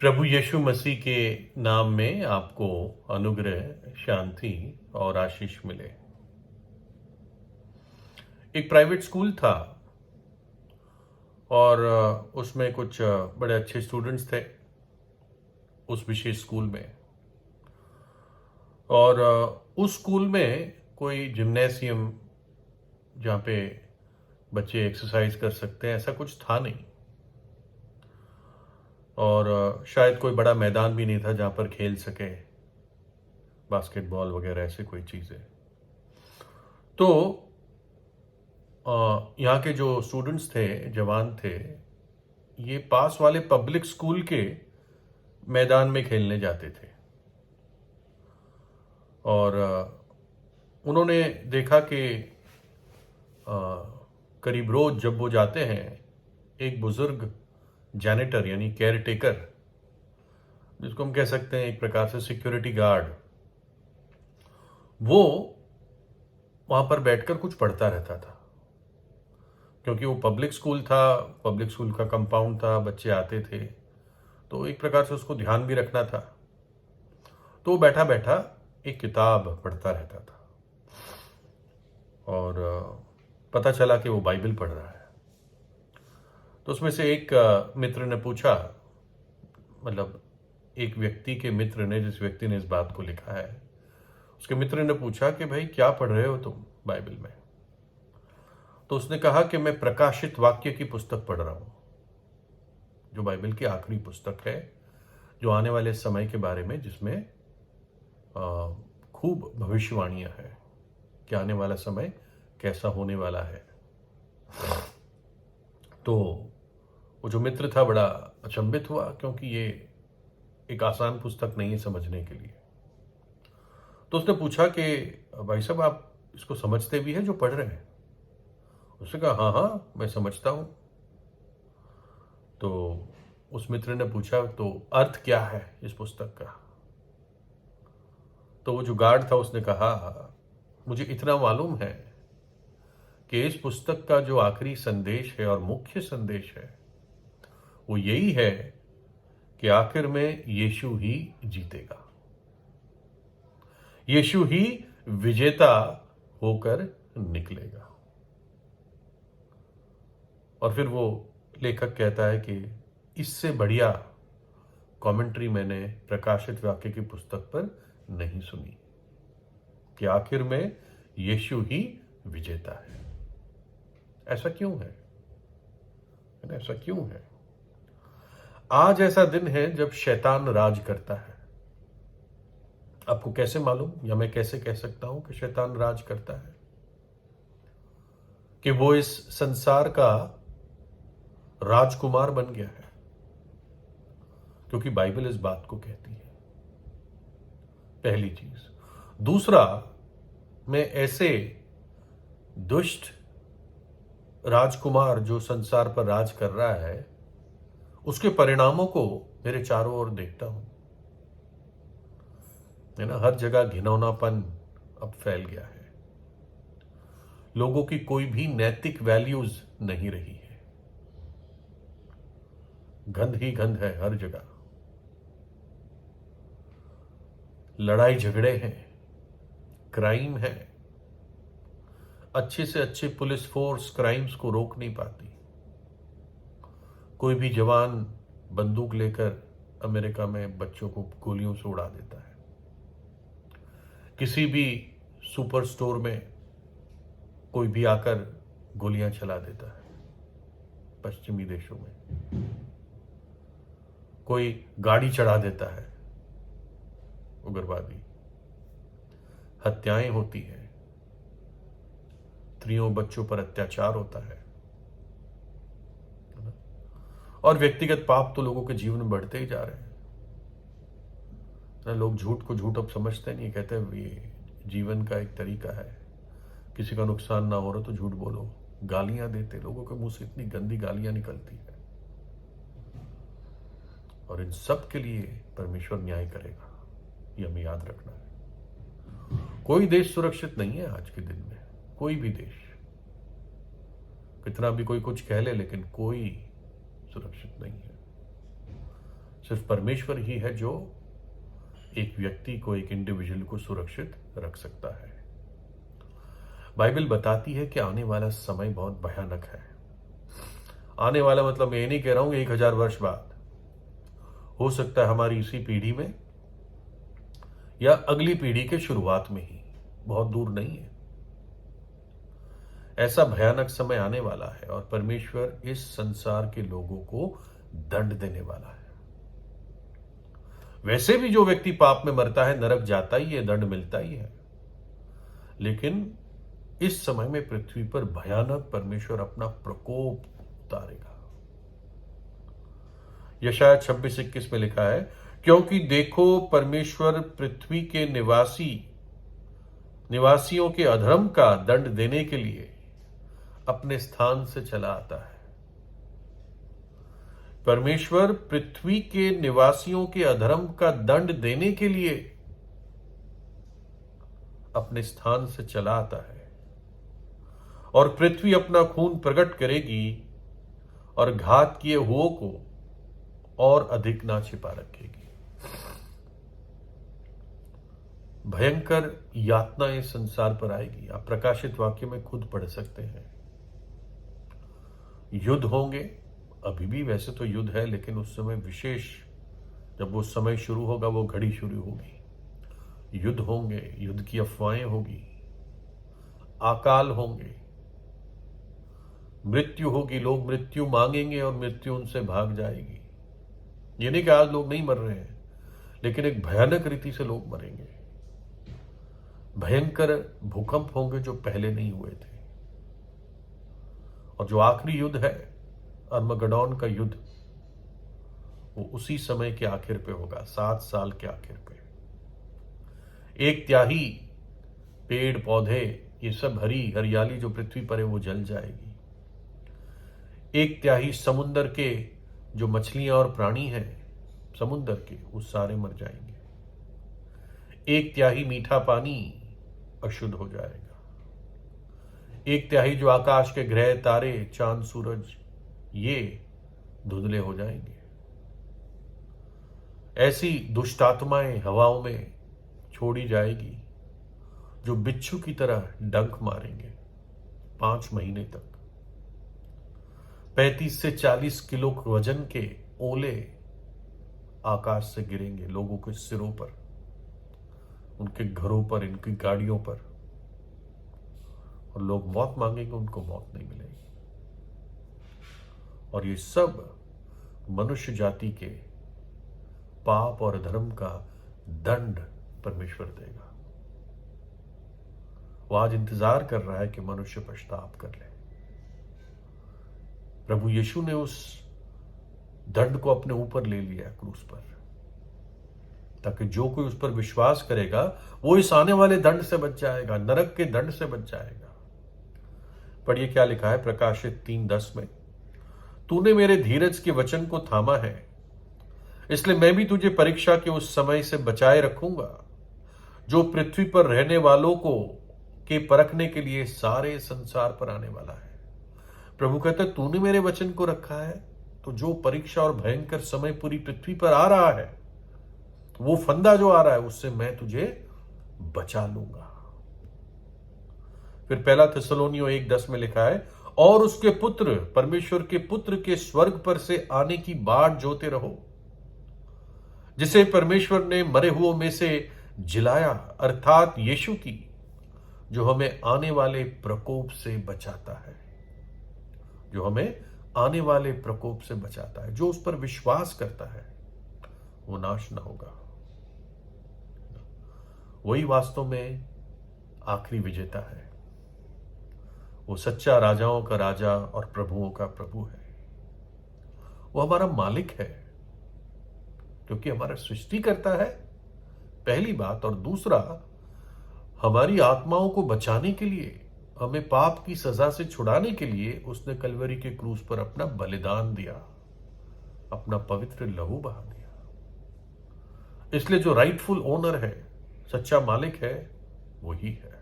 प्रभु यीशु मसीह के नाम में आपको अनुग्रह, शांति और आशीष मिले। एक प्राइवेट स्कूल था और उसमें कुछ बड़े अच्छे स्टूडेंट्स थे उस विशेष स्कूल में। और उस स्कूल में कोई जिम्नेशियम जहाँ पे बच्चे एक्सरसाइज कर सकते हैं ऐसा कुछ था नहीं। और शायद कोई बड़ा मैदान भी नहीं था जहाँ पर खेल सके, बास्केटबॉल वगैरह ऐसे कोई चीज़ें। तो यहाँ के जो स्टूडेंट्स थे, जवान थे, ये पास वाले पब्लिक स्कूल के मैदान में खेलने जाते थे। और उन्होंने देखा कि करीब रोज जब वो जाते हैं, एक बुजुर्ग जैनिटर यानी केयर टेकर, जिसको हम कह सकते हैं एक प्रकार से सिक्योरिटी गार्ड, वो वहां पर बैठकर कुछ पढ़ता रहता था। क्योंकि वो पब्लिक स्कूल था, पब्लिक स्कूल का कंपाउंड था, बच्चे आते थे, तो एक प्रकार से उसको ध्यान भी रखना था। तो बैठा बैठा एक किताब पढ़ता रहता था और पता चला कि वो बाइबल पढ़ रहा है। तो उसमें से एक मित्र ने पूछा, मतलब एक व्यक्ति के मित्र ने, जिस व्यक्ति ने इस बात को लिखा है, उसके मित्र ने पूछा कि भाई क्या पढ़ रहे हो तुम बाइबल में? तो उसने कहा कि मैं प्रकाशित वाक्य की पुस्तक पढ़ रहा हूं, जो बाइबल की आखिरी पुस्तक है, जो आने वाले समय के बारे में, जिसमें खूब भविष्यवाणियां हैं कि आने वाला समय कैसा होने वाला है। तो वो जो मित्र था बड़ा अचंभित हुआ, क्योंकि ये एक आसान पुस्तक नहीं है समझने के लिए। तो उसने पूछा कि भाई साहब, आप इसको समझते भी हैं जो पढ़ रहे हैं? उसने कहा हाँ हाँ, मैं समझता हूं। तो उस मित्र ने पूछा, तो अर्थ क्या है इस पुस्तक का? तो वो जो गार्ड था उसने कहा, मुझे इतना मालूम है कि इस पुस्तक का जो आखिरी संदेश है और मुख्य संदेश है, वो यही है कि आखिर में यीशु ही जीतेगा, यीशु ही विजेता होकर निकलेगा। और फिर वो लेखक कहता है कि इससे बढ़िया कमेंट्री मैंने प्रकाशित वाक्य की पुस्तक पर नहीं सुनी, कि आखिर में यीशु ही विजेता है। ऐसा क्यों है? ऐसा क्यों है? आज ऐसा दिन है जब शैतान राज करता है। आपको कैसे मालूम, या मैं कैसे कह सकता हूं कि शैतान राज करता है? कि वो इस संसार का राजकुमार बन गया है, क्योंकि बाइबल इस बात को कहती है। पहली चीज। दूसरा, मैं ऐसे दुष्ट राजकुमार जो संसार पर राज कर रहा है, उसके परिणामों को मेरे चारों ओर देखता हूं, है ना। हर जगह घिनौनापन अब फैल गया है। लोगों की कोई भी नैतिक वैल्यूज नहीं रही है। गंद ही गंद है हर जगह। लड़ाई झगड़े हैं, क्राइम है। अच्छे से अच्छी पुलिस फोर्स क्राइम्स को रोक नहीं पाती। कोई भी जवान बंदूक लेकर अमेरिका में बच्चों को गोलियों से उड़ा देता है। किसी भी सुपर स्टोर में कोई भी आकर गोलियां चला देता है। पश्चिमी देशों में कोई गाड़ी चढ़ा देता है, उग्रवादी। हत्याएं होती हैं, स्त्रियों बच्चों पर अत्याचार होता है, और व्यक्तिगत पाप तो लोगों के जीवन में बढ़ते ही जा रहे हैं। लोग झूठ को झूठ अब समझते नहीं, कहते हैं ये जीवन का एक तरीका है, किसी का नुकसान ना हो रहा तो झूठ बोलो। गालियां देते, लोगों के मुंह से इतनी गंदी गालियां निकलती है। और इन सब के लिए परमेश्वर न्याय करेगा, ये हमें याद रखना है। कोई देश सुरक्षित नहीं है आज के दिन में, कोई भी देश। कितना भी कोई कुछ कह ले, लेकिन कोई सुरक्षित नहीं है। सिर्फ परमेश्वर ही है जो एक व्यक्ति को, एक इंडिविजुअल को सुरक्षित रख सकता है। बाइबल बताती है कि आने वाला समय बहुत भयानक है। आने वाला मतलब मैं ये नहीं कह रहा हूं 1000 वर्ष बाद, हो सकता है हमारी इसी पीढ़ी में या अगली पीढ़ी के शुरुआत में ही, बहुत दूर नहीं है। ऐसा भयानक समय आने वाला है और परमेश्वर इस संसार के लोगों को दंड देने वाला है। वैसे भी जो व्यक्ति पाप में मरता है नरक जाता ही है, दंड मिलता ही है, लेकिन इस समय में पृथ्वी पर भयानक परमेश्वर अपना प्रकोप उतारेगा। यशाया 26:21 में लिखा है, क्योंकि देखो परमेश्वर पृथ्वी के निवासियों के अधर्म का दंड देने के लिए अपने स्थान से चला आता है। परमेश्वर पृथ्वी के निवासियों के अधर्म का दंड देने के लिए अपने स्थान से चला आता है और पृथ्वी अपना खून प्रकट करेगी और घात किए हुओं को और अधिक ना छिपा रखेगी। भयंकर यातना इस संसार पर आएगी। आप प्रकाशित वाक्य में खुद पढ़ सकते हैं। युद्ध होंगे, अभी भी वैसे तो युद्ध है, लेकिन उस समय विशेष, जब वो समय शुरू होगा, वो घड़ी शुरू होगी। युद्ध होंगे, युद्ध की अफवाहें होगी, अकाल होंगे, मृत्यु होगी, लोग मृत्यु मांगेंगे और मृत्यु उनसे भाग जाएगी। ये नहीं कि आज लोग नहीं मर रहे हैं, लेकिन एक भयानक रीति से लोग मरेंगे। भयंकर भूकंप होंगे जो पहले नहीं हुए थे। और जो आखिरी युद्ध है, अर्मगडॉन का युद्ध, वो उसी समय के आखिर पे होगा, 7 साल के आखिर पे। 1/3 पेड़ पौधे, ये सब हरी हरियाली जो पृथ्वी पर है, वो जल जाएगी। 1/3 समुद्र के जो मछलियां और प्राणी हैं समुद्र के, वो सारे मर जाएंगे। 1/3 मीठा पानी अशुद्ध हो जाएगा। 1/3 जो आकाश के ग्रह तारे, चांद सूरज, ये धुंधले हो जाएंगे। ऐसी दुष्टात्माएं हवाओं में छोड़ी जाएगी जो बिच्छू की तरह डंक मारेंगे 5 महीने तक। 35 से 40 किलो वजन के ओले आकाश से गिरेंगे लोगों के सिरों पर, उनके घरों पर, इनकी गाड़ियों पर, और लोग मौत मांगेंगे, उनको मौत नहीं मिलेगी। और ये सब मनुष्य जाति के पाप और धर्म का दंड परमेश्वर देगा। वो आज इंतजार कर रहा है कि मनुष्य पश्चाताप कर ले। प्रभु यीशु ने उस दंड को अपने ऊपर ले लिया क्रूस पर, ताकि जो कोई उस पर विश्वास करेगा वो इस आने वाले दंड से बच जाएगा, नरक के दंड से बच जाएगा। पढ़िए क्या लिखा है प्रकाशित 3:10 में, तूने मेरे धीरज के वचन को थामा है, इसलिए मैं भी तुझे परीक्षा के उस समय से बचाए रखूंगा जो पृथ्वी पर रहने वालों को के परखने के लिए सारे संसार पर आने वाला है। प्रभु कहता है तूने मेरे वचन को रखा है, तो जो परीक्षा और भयंकर समय पूरी पृथ्वी पर आ रहा है, वो फंदा जो आ रहा है, उससे मैं तुझे बचा लूंगा। फिर 1 थिस्सलुनीयों 1:10 में लिखा है, और उसके पुत्र, परमेश्वर के पुत्र के स्वर्ग पर से आने की बाट जोते रहो, जिसे परमेश्वर ने मरे हुओं में से जिलाया, अर्थात यीशु की, जो हमें आने वाले प्रकोप से बचाता है, जो हमें आने वाले प्रकोप से बचाता है। जो उस पर विश्वास करता है वो नाश ना होगा। वही वास्तव में आखिरी विजेता है। वो सच्चा राजाओं का राजा और प्रभुओं का प्रभु है। वो हमारा मालिक है, क्योंकि हमारा सृष्टि करता है, पहली बात। और दूसरा, हमारी आत्माओं को बचाने के लिए, हमें पाप की सजा से छुड़ाने के लिए उसने कलवरी के क्रूस पर अपना बलिदान दिया, अपना पवित्र लहू बहा दिया। इसलिए जो राइटफुल ओनर है, सच्चा मालिक है, वही है।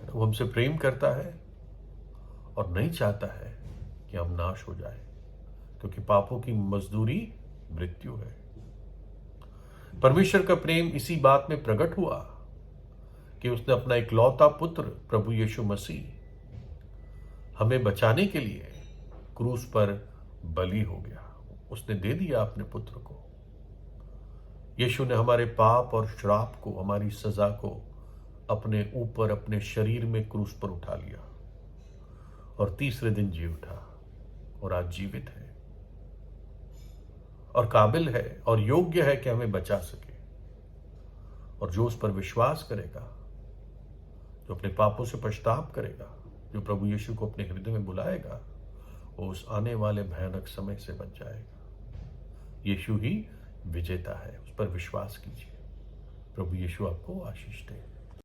वो हमसे प्रेम करता है और नहीं चाहता है कि हम नाश हो जाए, क्योंकि पापों की मजदूरी मृत्यु है। परमेश्वर का प्रेम इसी बात में प्रकट हुआ कि उसने अपना इकलौता पुत्र प्रभु यीशु मसीह हमें बचाने के लिए क्रूस पर बलि हो गया। उसने दे दिया अपने पुत्र को। यीशु ने हमारे पाप और श्राप को, हमारी सजा को अपने ऊपर, अपने शरीर में क्रूस पर उठा लिया और तीसरे दिन जी उठा और आज जीवित है और काबिल है और योग्य है कि हमें बचा सके। और जो उस पर विश्वास करेगा, जो अपने पापों से पश्चाताप करेगा, जो प्रभु यीशु को अपने हृदय में बुलाएगा, वो उस आने वाले भयानक समय से बच जाएगा। यीशु ही विजेता है, उस पर विश्वास कीजिए। प्रभु यीशु आपको आशीष दे।